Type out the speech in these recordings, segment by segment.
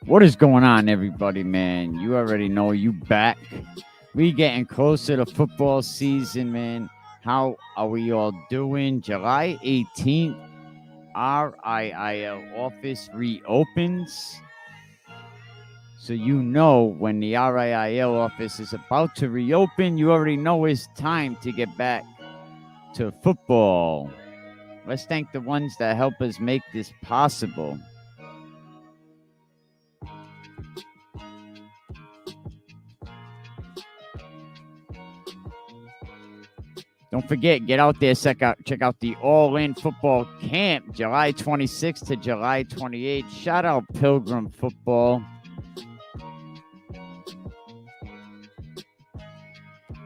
What is going on, everybody, man? You already know you back. We getting closer to football season, man. How are we all doing? July 18th, RIIL office reopens. So you know when the RIIL office is about to reopen, you already know it's time to get back to football. Let's thank the ones that help us make this possible. Don't forget, get out there, check out the All-In Football Camp, July 26th to July 28th. Shout out Pilgrim Football.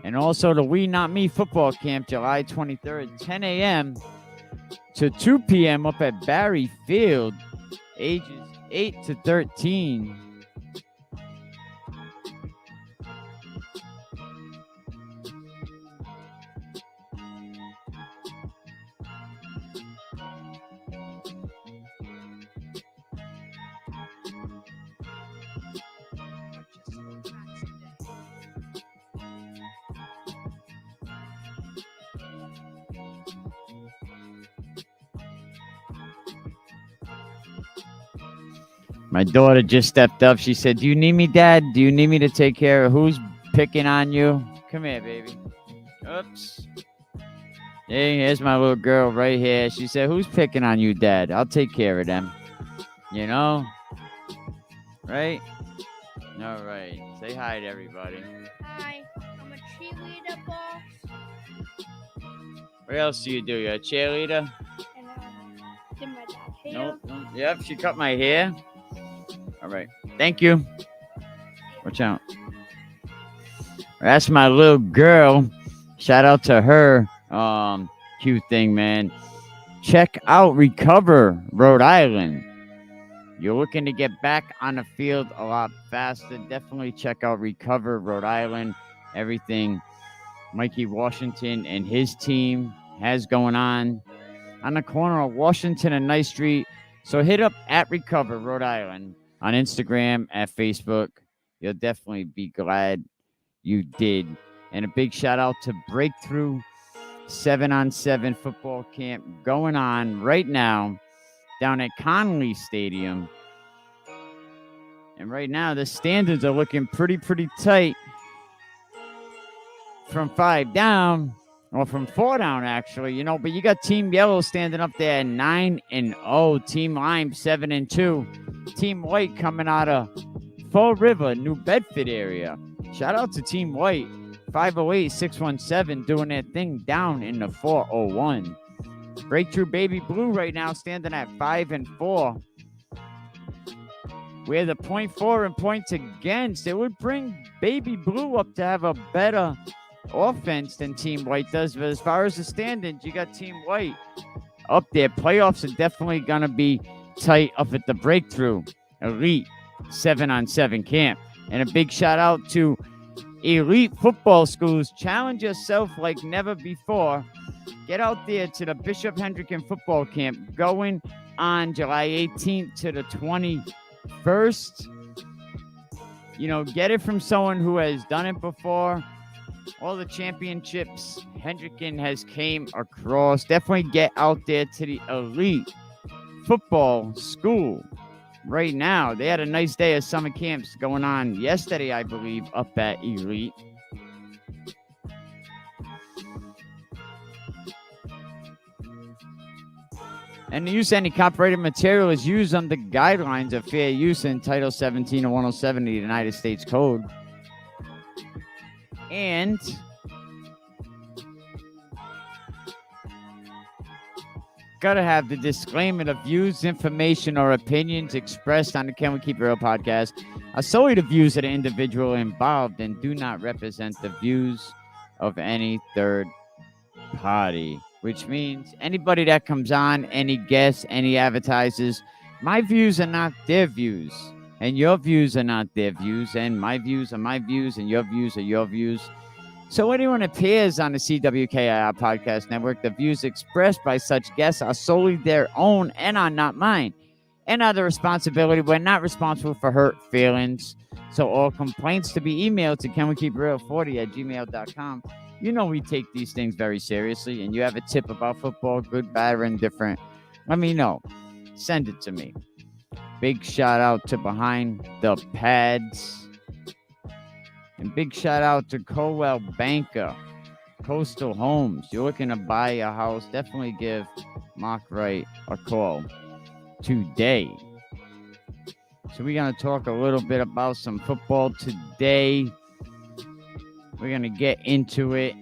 And also the We Not Me Football Camp, July 23rd, 10 a.m. to 2 p.m. up at Barry Field, ages 8 to 13. My daughter just stepped up. She said, "Do you need me, Dad? Do you need me to take care of who's picking on you? Come here, baby." Oops. Hey, here's my little girl right here. She said, "Who's picking on you, Dad? I'll take care of them." You know? Right? All right. Say hi to everybody. Hi, I'm a cheerleader, boss. What else do? You're a cheerleader? And did my dad hair? Nope. Yep, she cut my hair. All right. Thank you. Watch out. That's my little girl. Shout out to her. Cute thing, man. Check out Recover Rhode Island. You're looking to get back on the field a lot faster. Definitely check out Recover Rhode Island. Everything Mikey Washington and his team has going on the corner of Washington and Ninth Street. So hit up at Recover Rhode Island on Instagram, at Facebook. You'll definitely be glad you did. And a big shout out to Breakthrough 7-on-7 football camp going on right now down at Conley Stadium. And right now the standards are looking pretty tight. From 5 down, or from 4 down actually, but you got Team Yellow standing up there at 9-0, Team Lime 7-2. Team White coming out of Fall River, New Bedford area. Shout out to Team White, 508-617, doing their thing down in the 401. Breakthrough Baby Blue right now standing at 5-4. Where the 0.4 and points against, it would bring Baby Blue up to have a better offense than Team White does. But as far as the standings, you got Team White up there. Playoffs are definitely going to be tight up at the Breakthrough Elite 7-on-7 camp. And a big shout out to Elite Football Schools. Challenge yourself like never before. Get out there to the Bishop Hendricken Football Camp going on July 18th to the 21st. Get it from someone who has done it before. All the championships Hendricken has came across. Definitely get out there to the Elite Football School right now. They had a nice day of summer camps going on yesterday, I believe, up at Elite. And the use of any copyrighted material is used under the guidelines of fair use in Title 17 and 107 of the United States Code. And gotta have the disclaimer: the views, information, or opinions expressed on the Can We Keep It Real podcast are solely the views of the individual involved and do not represent the views of any third party. Which means anybody that comes on, any guests, any advertisers, my views are not their views. And your views are not their views, and my views are my views, and your views are your views. So anyone appears on the CWKIR Podcast Network, the views expressed by such guests are solely their own and are not mine. and other responsibility. We're not responsible for hurt feelings. So all complaints to be emailed to canwekeepreal40@gmail.com. You know we take these things very seriously, and you have a tip about football, good, bad, or indifferent, let me know. Send it to me. Big shout out to Behind the Pads. And big shout out to Coldwell Banker, Coastal Homes. You're looking to buy a house, definitely give Mark Wright a call today. So we're going to talk a little bit about some football today. We're going to get into it.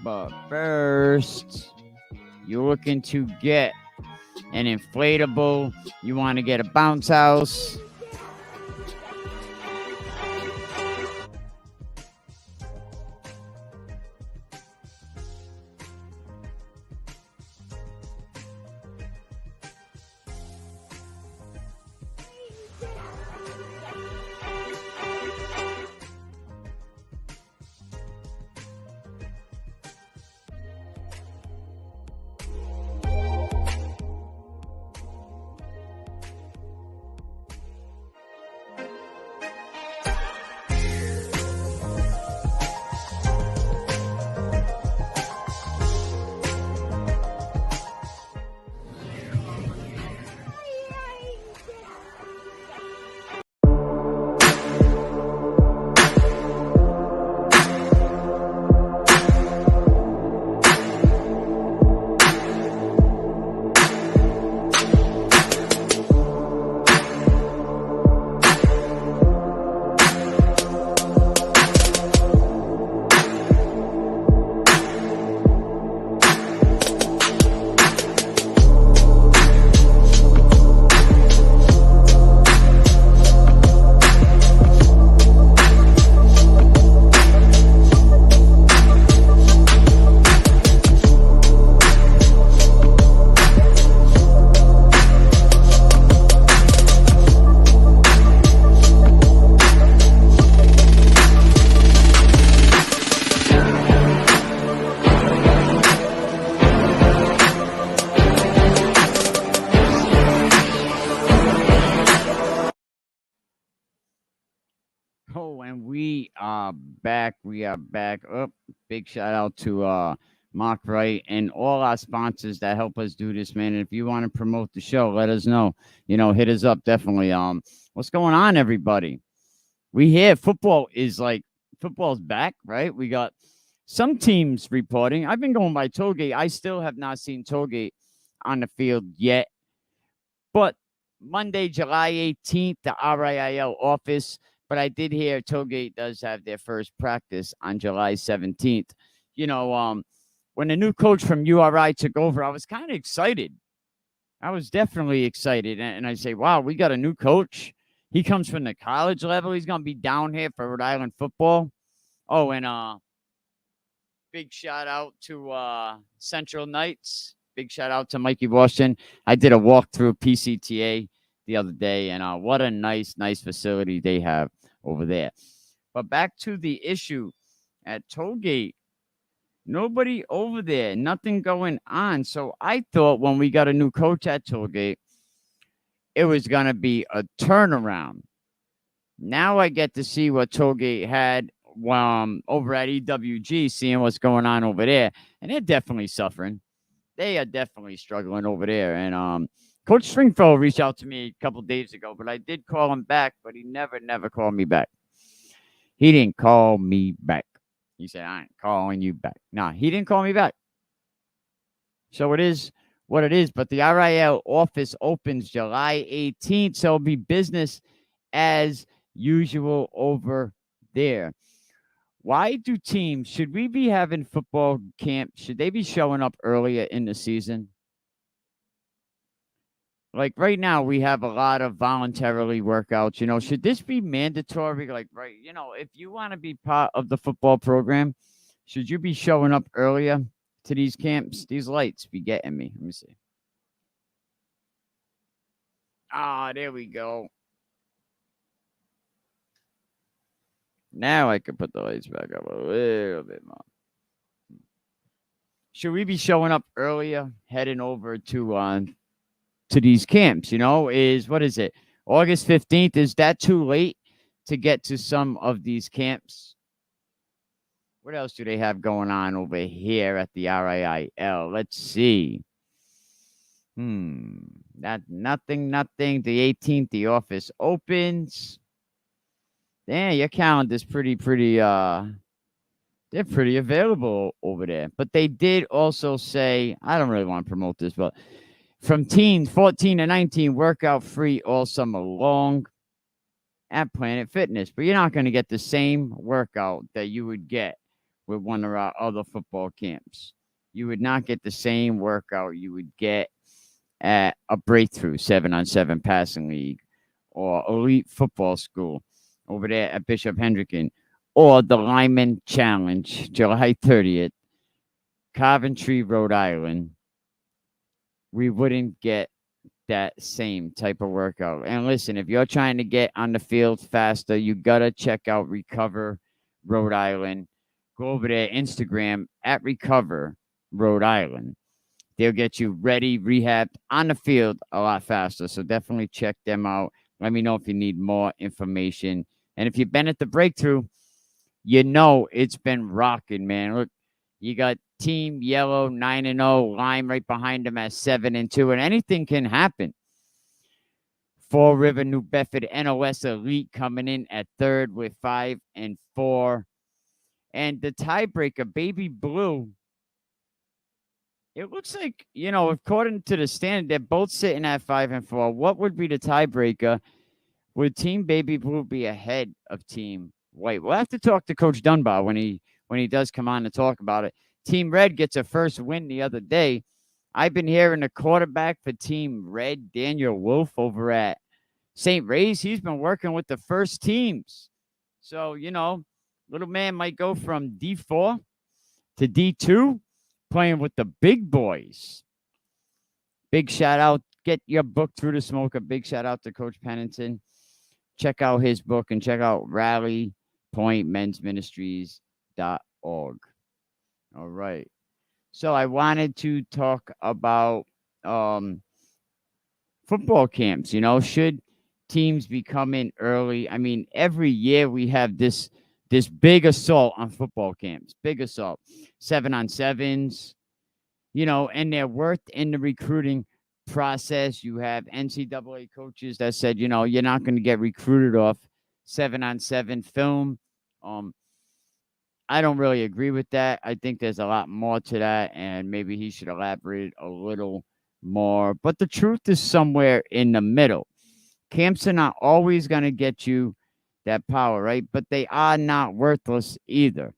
But first, you're looking to get an inflatable. You want to get a bounce house. Oh, and we are back. We are back. Oh, big shout out to Mark Wright and all our sponsors that help us do this, man. And if you want to promote the show, let us know. Hit us up definitely. What's going on, everybody? We hear football's back, right? We got some teams reporting. I've been going by Tolgate. I still have not seen Tolgate on the field yet. But Monday, July 18th, the RIIL office. But I did hear Tolgate does have their first practice on July 17th. When the new coach from URI took over, I was kind of excited. I was definitely excited. And I say, wow, we got a new coach. He comes from the college level. He's going to be down here for Rhode Island football. Oh, and big shout out to Central Knights. Big shout out to Mikey Washington. I did a walkthrough of PCTA the other day, and what a nice facility they have over there. But back to the issue at Tolgate. Nobody over there, nothing going on. So I thought when we got a new coach at Tolgate, it was going to be a turnaround. Now I get to see what Tolgate had over at EWG, seeing what's going on over there. And they're definitely suffering. They are definitely struggling over there. And Coach Stringfellow reached out to me a couple days ago, but I did call him back, but he never called me back. He didn't call me back. He said, I ain't calling you back. Nah, he didn't call me back. So it is what it is. But the RIL office opens July 18th, so it'll be business as usual over there. Why do teams, should we be having football camp? Should they be showing up earlier in the season? Like right now, we have a lot of voluntarily workouts. Should this be mandatory? If you want to be part of the football program, should you be showing up earlier to these camps? These lights be getting me. Let me see. Ah, there we go. Now I can put the lights back up a little bit more. Should we be showing up earlier, heading over to to these camps, is what is it? August 15th. Is that too late to get to some of these camps? What else do they have going on over here at the RIIL? Let's see. Nothing. The 18th, the office opens. Yeah, your calendar's pretty, they're pretty available over there. But they did also say, I don't really want to promote this, but from teens 14 to 19, workout free all summer long at Planet Fitness. But you're not going to get the same workout that you would get with one of our other football camps. You would not get the same workout you would get at a breakthrough 7-on-7 passing league or elite football school over there at Bishop Hendricken, or the Lyman Challenge, July 30th, Coventry, Rhode Island. We wouldn't get that same type of workout. And listen, if you're trying to get on the field faster, you got to check out Recover Rhode Island. Go over there, Instagram at Recover Rhode Island. They'll get you ready, rehabbed on the field a lot faster. So definitely check them out. Let me know if you need more information. And if you've been at the breakthrough, it's been rocking, man. Look, you got Team Yellow 9-0, Lime right behind them at 7-2, and anything can happen. Fall River, New Bedford, NOS Elite coming in at third with 5-4. And the tiebreaker, Baby Blue, it looks like, according to the standard, they're both sitting at 5-4. What would be the tiebreaker? Would Team Baby Blue be ahead of Team White? We'll have to talk to Coach Dunbar when he does come on to talk about it. Team Red gets a first win the other day. I've been hearing the quarterback for Team Red, Daniel Wolf, over at St. Ray's. He's been working with the first teams. So, little man might go from D4 to D2, playing with the big boys. Big shout out. Get your book Through the Smoke. A big shout out to Coach Pennington. Check out his book and check out rallypointmensministries.org. All right. So I wanted to talk about football camps. Should teams be coming early? I mean, every year we have this big assault on football camps. Big assault. 7-on-7s, and they're worth in the recruiting process. You have NCAA coaches that said, you're not going to get recruited off 7-on-7 film. I don't really agree with that. I think there's a lot more to that, and maybe he should elaborate a little more. But the truth is somewhere in the middle. Camps are not always going to get you that power, right? But they are not worthless either.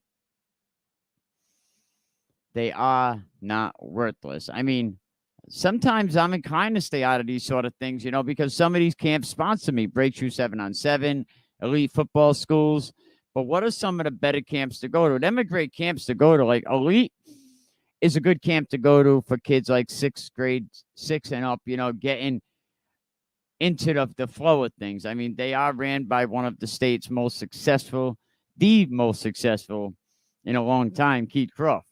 They are not worthless. I mean, sometimes I'm inclined to stay out of these sort of things, because some of these camps sponsor me. Breakthrough 7-on-7, elite football schools. But what are some of the better camps to go to? Them are great camps to go to. Like Elite is a good camp to go to for kids like 6th grade, 6 and up, getting into the flow of things. I mean, they are ran by one of the state's the most successful in a long time, Keith Croft.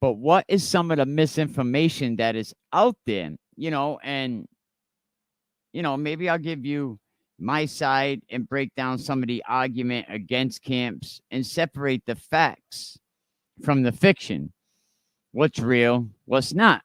But what is some of the misinformation that is out there, and, maybe I'll give you my side and break down some of the argument against camps and separate the facts from the fiction. What's real, what's not.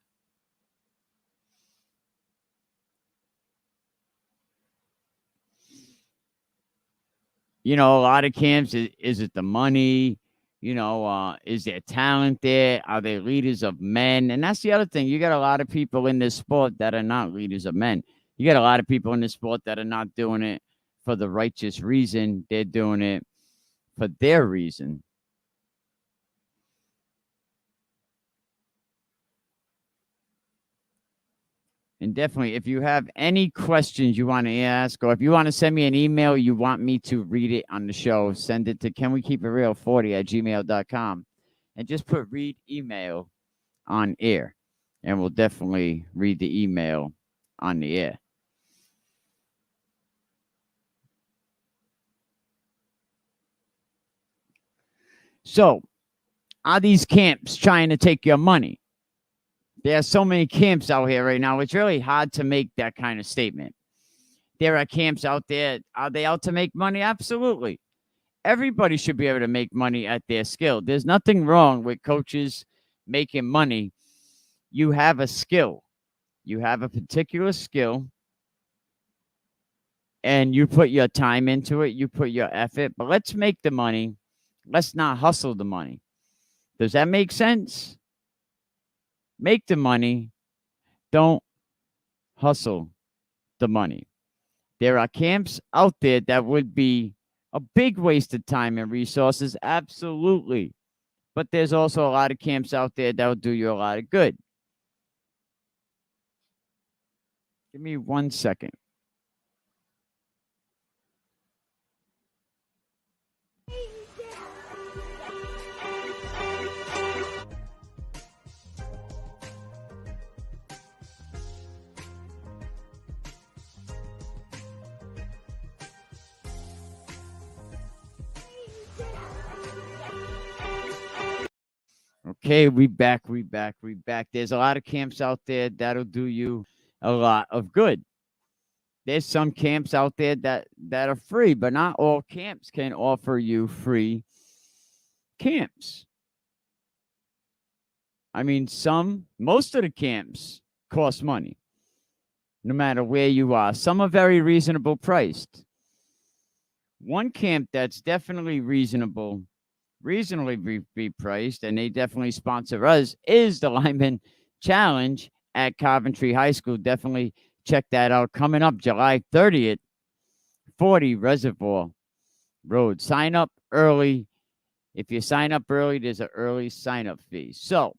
A lot of camps, is it the money? Is there talent there? Are they leaders of men? And that's the other thing. You got a lot of people in this sport that are not leaders of men. You got a lot of people in this sport that are not doing it for the righteous reason. They're doing it for their reason. And definitely, if you have any questions you want to ask, or if you want to send me an email, you want me to read it on the show, send it to canwekeepitreal40@gmail.com. And just put read email on air. And we'll definitely read the email on the air. So, are these camps trying to take your money? There are so many camps out here right now. It's really hard to make that kind of statement. There are camps out there. Are they out to make money? Absolutely. Everybody should be able to make money at their skill. There's nothing wrong with coaches making money. You have a skill. You have a particular skill, and you put your time into it. You put your effort. But let's make the money. Let's not hustle the money. Does that make sense? Make the money. Don't hustle the money. There are camps out there that would be a big waste of time and resources. Absolutely. But there's also a lot of camps out there that will do you a lot of good. Give me 1 second. Okay, we back. There's a lot of camps out there that'll do you a lot of good. There's some camps out there that are free, but not all camps can offer you free camps. I mean, most of the camps cost money, no matter where you are. Some are very reasonable priced. One camp that's definitely reasonably be priced, and they definitely sponsor us, is the Lineman Challenge at Coventry High School. Definitely check that out. Coming up July 30th, 40 Reservoir Road. Sign up early. If you sign up early, there's an early sign-up fee. So,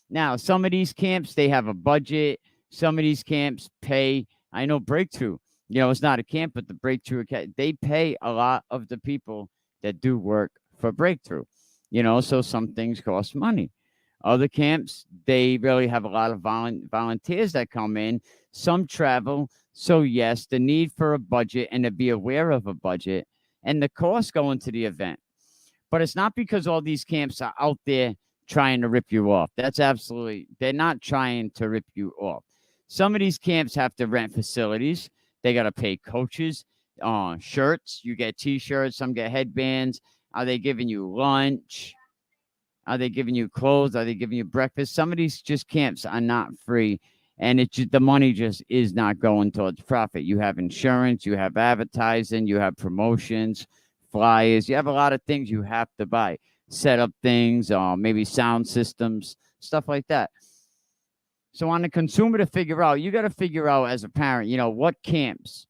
now, some of these camps, they have a budget. Some of these camps pay. I know Breakthrough, it's not a camp, but the Breakthrough, they pay a lot of the people that do work for Breakthrough. So some things cost money. Other camps, they really have a lot of volunteers that come in. Some travel. So, yes, the need for a budget and to be aware of a budget and the cost going to the event. But it's not because all these camps are out there trying to rip you off. They're not trying to rip you off. Some of these camps have to rent facilities. They got to pay coaches, shirts. You get T-shirts. Some get headbands. Are they giving you lunch? Are they giving you clothes? Are they giving you breakfast? Some of these camps are not free, and the money just is not going towards profit. You have insurance, you have advertising, you have promotions, flyers. You have a lot of things you have to buy. Set up things, maybe sound systems, stuff like that. So on the consumer to figure out, you got to figure out as a parent, what camps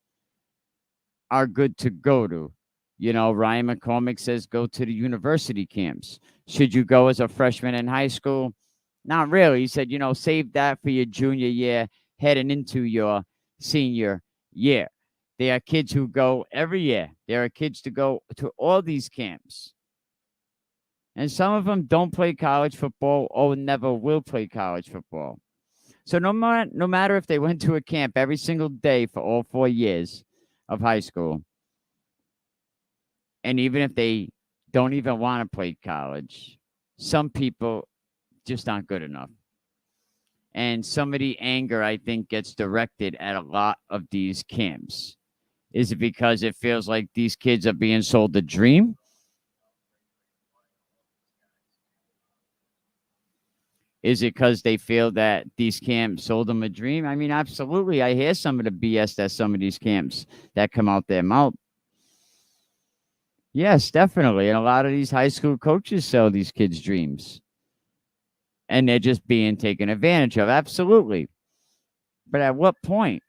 are good to go to. Ryan McCormick says go to the university camps. Should you go as a freshman in high school? Not really. He said, save that for your junior year, heading into your senior year. There are kids who go every year. There are kids to go to all these camps. And some of them don't play college football or never will play college football. So no matter if they went to a camp every single day for all 4 years of high school, and even if they don't even want to play college, some people just aren't good enough. And some of the anger, I think, gets directed at a lot of these camps. Is it because it feels like these kids are being sold a dream? Is it because they feel that these camps sold them a dream? I mean, absolutely. I hear some of the BS that some of these camps that come out their mouth. Yes, definitely. And a lot of these high school coaches sell these kids' dreams. And they're just being taken advantage of. Absolutely. But at what point?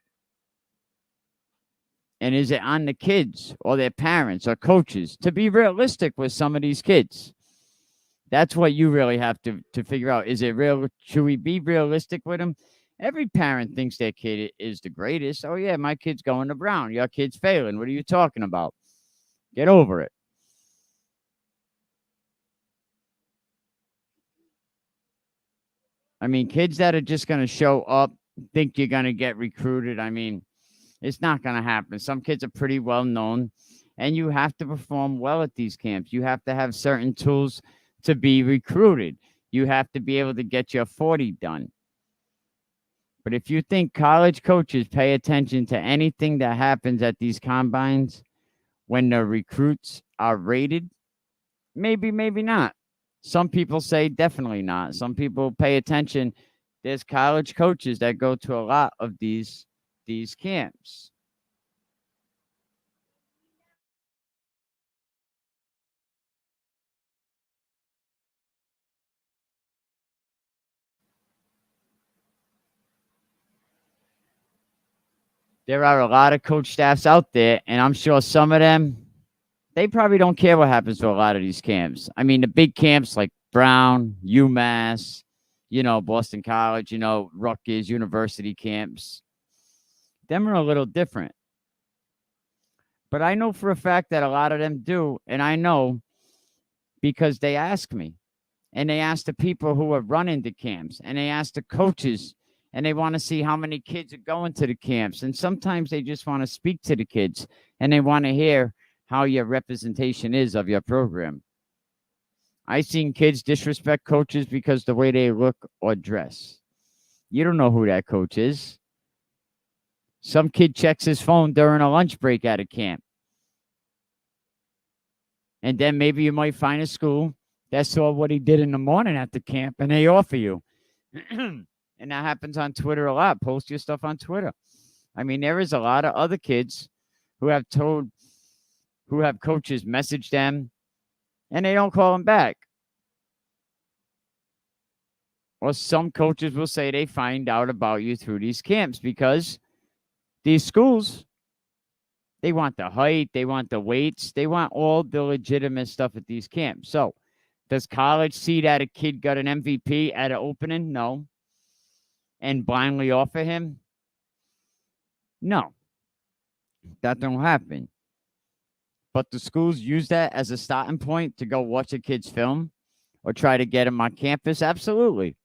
And is it on the kids or their parents or coaches to be realistic with some of these kids? That's what you really have to figure out. Is it real? Should we be realistic with them? Every parent thinks their kid is the greatest. Oh, yeah, my kid's going to Brown. Your kid's failing. What are you talking about? Get over it. I mean, kids that are just going to show up, think you're going to get recruited. I mean, it's not going to happen. Some kids are pretty well known, and you have to perform well at these camps. You have to have certain tools to be recruited. you have to be able to get your 40 done. But if you think college coaches pay attention to anything that happens at these combines when the recruits are rated, maybe, maybe not. Some people say definitely not. Some people pay attention. There's college coaches that go to a lot of these camps. There are a lot of coach staffs out there, and I'm sure some of them, they probably don't care what happens to a lot of these camps. I mean, the big camps like Brown, UMass, Boston College, Rutgers, university camps, them are a little different. But I know for a fact that a lot of them do, and I know because they ask me, and they ask the people who are running the camps, and they ask the coaches, and they want to see how many kids are going to the camps. And sometimes they just want to speak to the kids, and they want to hear how your representation is of your program. I've seen kids disrespect coaches because the way they look or dress. You don't know who that coach is. Some kid checks his phone during a lunch break at a camp. And then maybe you might find a school that saw what he did in the morning at the camp and they offer you. And that happens on Twitter a lot. Post your stuff on Twitter. I mean, there is a lot of other kids who have coaches message them and they don't call them back. Or some coaches will say they find out about you through these camps because these schools, they want the height, they want the weights, they want all the legitimate stuff at these camps. So, does college see that a kid got an MVP at an opening? No. And blindly offer him? No. That don't happen. But the schools use that as a starting point to go watch a kid's film or try to get him on campus? Absolutely.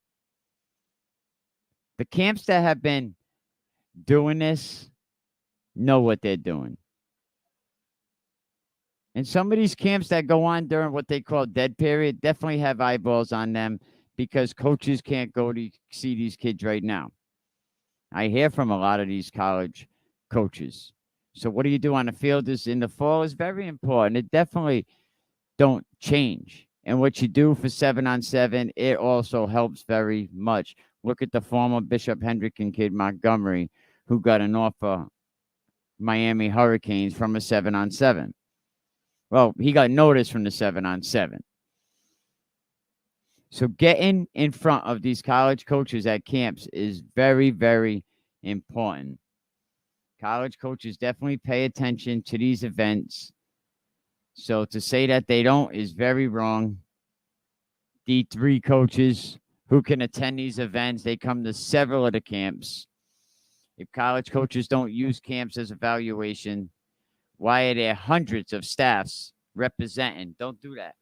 The camps that have been doing this know what they're doing. And some of these camps that go on during what they call dead period definitely have eyeballs on them because coaches can't go to see these kids right now. I hear from a lot of these college coaches. So what do you do on the field is in the fall is very important. It definitely don't change. And what you do for 7-on-7, it also helps very much. Look at the former Bishop Hendricken kid, Montgomery, who got an offer Miami Hurricanes from a 7-on-7. Well, he got notice from the 7-on-7. So getting in front of these college coaches at camps is very, very important. College coaches definitely pay attention to these events. So to say that they don't is very wrong. D3 coaches who can attend these events, they come to several of the camps. If college coaches don't use camps as evaluation, why are there hundreds of staffs representing? Don't do that.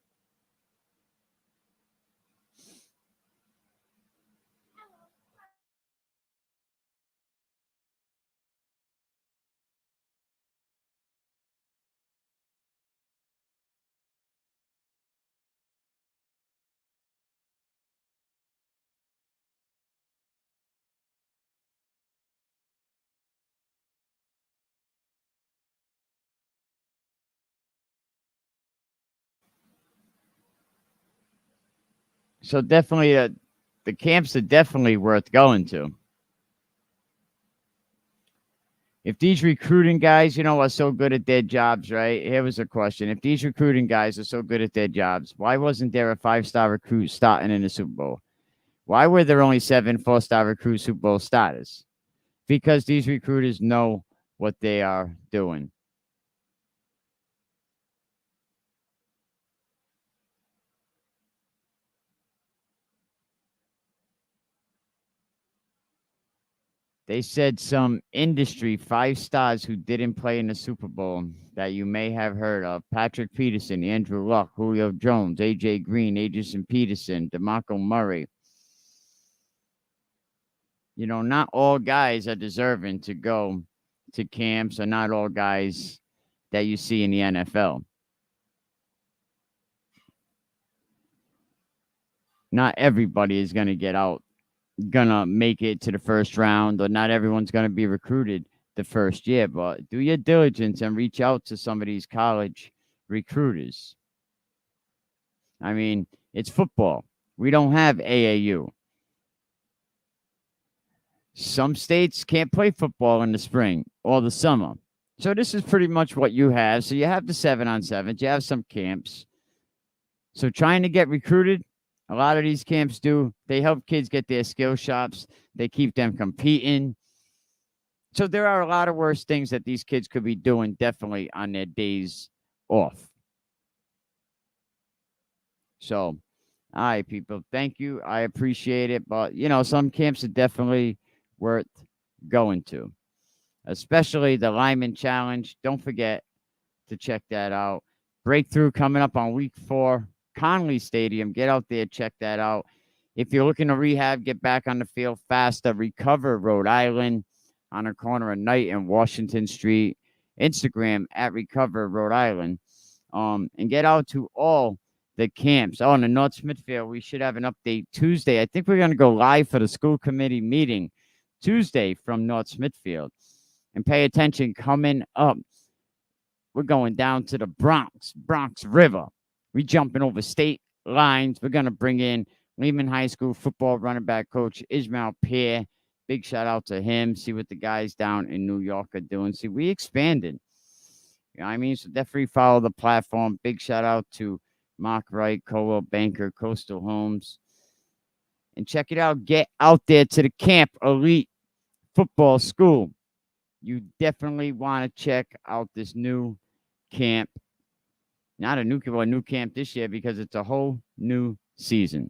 So definitely, the camps are definitely worth going to. If these recruiting guys, are so good at their jobs, right? Here was a question. If these recruiting guys are so good at their jobs, why wasn't there a 5-star recruit starting in the Super Bowl? Why were there only 7 4-star recruit Super Bowl starters? Because these recruiters know what they are doing. They said some industry 5 stars who didn't play in the Super Bowl that you may have heard of. Patrick Peterson, Andrew Luck, Julio Jones, A.J. Green, Adrian Peterson, DeMarco Murray. Not all guys are deserving to go to camps, or not all guys that you see in the NFL. not everybody is going to get out, going to make it to the first round, or not everyone's going to be recruited the first year. But do your diligence and reach out to some of these college recruiters. I mean, it's football. We don't have AAU. Some states can't play football in the spring or the summer. So this is pretty much what you have. So you have the 7-on-7s, you have some camps. So trying to get recruited, a lot of these camps do. They help kids get their skill shops. They keep them competing. So there are a lot of worse things that these kids could be doing definitely on their days off. So, all right, people, thank you. I appreciate it. But, some camps are definitely worth going to, especially the Lyman Challenge. Don't forget to check that out. Breakthrough coming up on week 4. Conley Stadium. Get out there, check that out. If you're looking to rehab, get back on the field faster. Recover Rhode Island on the corner of Knight and Washington Street. Instagram at Recover Rhode Island. And get out to all the camps. Oh, in the North Smithfield, we should have an update Tuesday. I think we're going to go live for the school committee meeting Tuesday from North Smithfield. And pay attention, coming up, we're going down to the Bronx River. We jumping over state lines. We're going to bring in Lehman High School football running back coach Ismail Pierre. Big shout out to him. See what the guys down in New York are doing. See, we expanded. You know what I mean? So definitely follow the platform. Big shout out to Mark Wright, Coldwell Banker, Coastal Homes. And check it out. Get out there to the Camp Elite Football School. You definitely want to check out this new camp. Not a new camp this year because it's a whole new season.